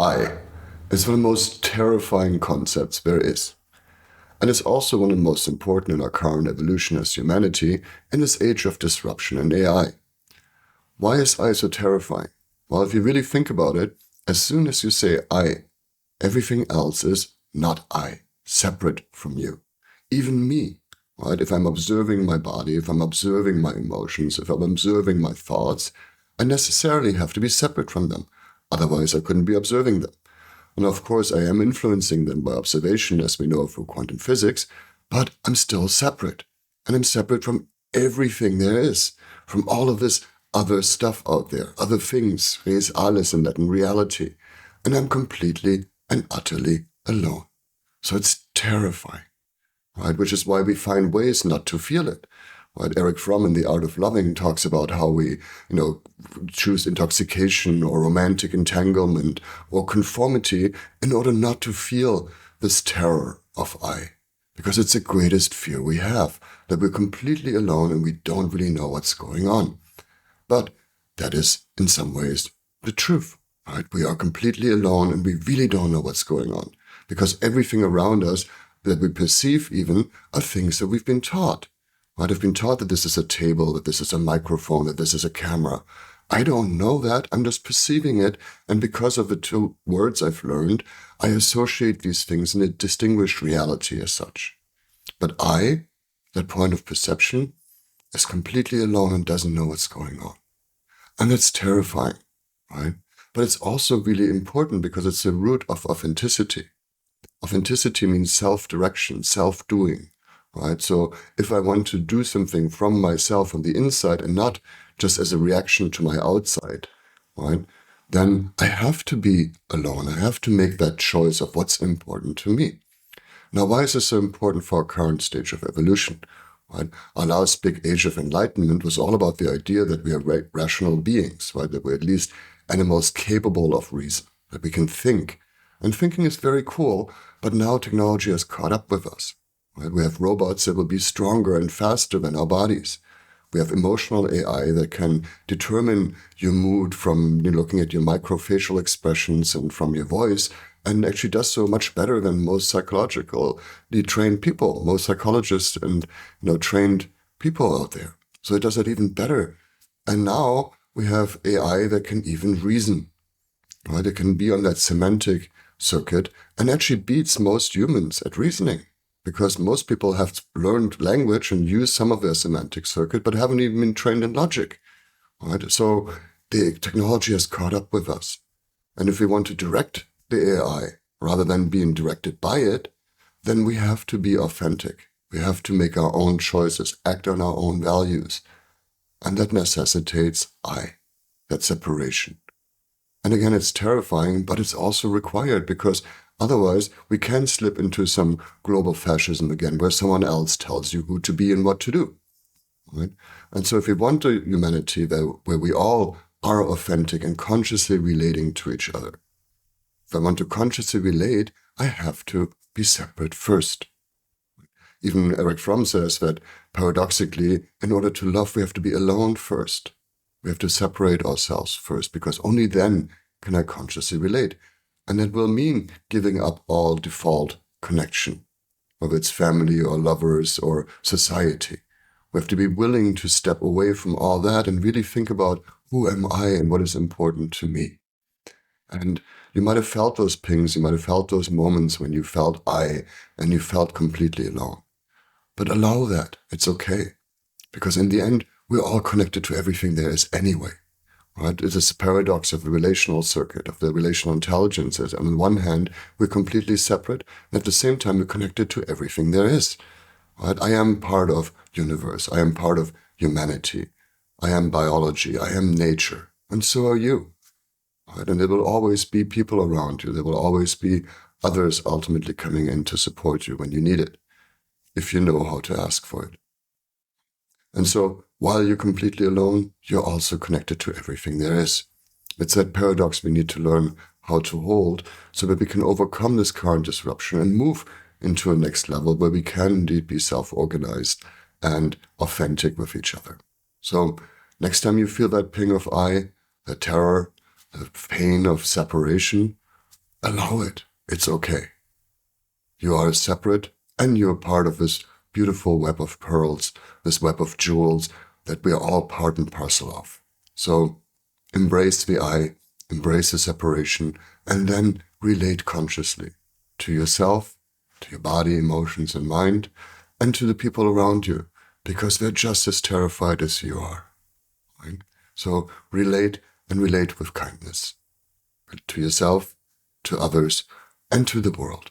I is one of the most terrifying concepts there is. And it's also one of the most important in our current evolution as humanity in this age of disruption and AI. Why is I so terrifying? Well, if you really think about it, as soon as you say I, everything else is not I, separate from you. Even me, right? If I'm observing my body, if I'm observing my emotions, if I'm observing my thoughts, I necessarily have to be separate from them. Otherwise, I couldn't be observing them. And of course, I am influencing them by observation, as we know through quantum physics, but I'm still separate. And I'm separate from everything there is, from all of this other stuff out there, other things, res alles in Latin, reality. And I'm completely and utterly alone. So it's terrifying, right? Which is why we find ways not to feel it. Right? Erich Fromm in The Art of Loving talks about how we, choose intoxication or romantic entanglement or conformity in order not to feel this terror of I. Because it's the greatest fear we have, that we're completely alone and we don't really know what's going on. But that is, in some ways, the truth, right? We are completely alone and we really don't know what's going on. Because everything around us that we perceive even are things that we've been taught. Right? I've been taught that this is a table, that this is a microphone, that this is a camera. I don't know that. I'm just perceiving it. And because of the two words I've learned, I associate these things in a distinguished reality as such. But I, that point of perception, is completely alone and doesn't know what's going on. And that's terrifying, right? But it's also really important because it's the root of authenticity. Authenticity means self-direction, self-doing. Right? So if I want to do something from myself on the inside and not just as a reaction to my outside, right, then I have to be alone. I have to make that choice of what's important to me. Now, why is this so important for our current stage of evolution? Right? Our last big age of enlightenment was all about the idea that we are rational beings, right? That we're at least animals capable of reason, that we can think. And thinking is very cool, but now technology has caught up with us. Right? We have robots that will be stronger and faster than our bodies. We have emotional AI that can determine your mood from looking at your microfacial expressions and from your voice, and actually does so much better than most psychologically trained people, most psychologists and trained people out there. So it does it even better. And now we have AI that can even reason. Right? It can be on that semantic circuit and actually beats most humans at reasoning. Because most people have learned language and use some of their semantic circuit, but haven't even been trained in logic. Right? So the technology has caught up with us. And if we want to direct the AI rather than being directed by it, then we have to be authentic. We have to make our own choices, act on our own values. And that necessitates I, that separation. And again, it's terrifying, but it's also required because otherwise, we can slip into some global fascism again, where someone else tells you who to be and what to do. Right? And so if we want a humanity where we all are authentic and consciously relating to each other, if I want to consciously relate, I have to be separate first. Even Erich Fromm says that, paradoxically, in order to love, we have to be alone first. We have to separate ourselves first, because only then can I consciously relate. And that will mean giving up all default connection, whether it's family or lovers or society. We have to be willing to step away from all that and really think about who am I and what is important to me. And you might have felt those pings, you might have felt those moments when you felt I and you felt completely alone. But allow that, it's okay. Because in the end, we're all connected to everything there is anyway. Right? It is a paradox of the relational circuit, of the relational intelligences. And on one hand, we're completely separate, and at the same time, we're connected to everything there is. Right? I am part of universe. I am part of humanity. I am biology. I am nature. And so are you. Right? And there will always be people around you. There will always be others ultimately coming in to support you when you need it, if you know how to ask for it. And so, while you're completely alone, you're also connected to everything there is. It's that paradox we need to learn how to hold so that we can overcome this current disruption and move into a next level where we can indeed be self-organized and authentic with each other. So next time you feel that ping of I, the terror, the pain of separation, Allow it. It's okay. You are separate and you're part of this beautiful web of pearls, this web of jewels that we are all part and parcel of. So embrace the I, embrace the separation, and then relate consciously to yourself, to your body, emotions, and mind, and to the people around you, because they're just as terrified as you are. Right? So relate and relate with kindness to yourself, to others, and to the world.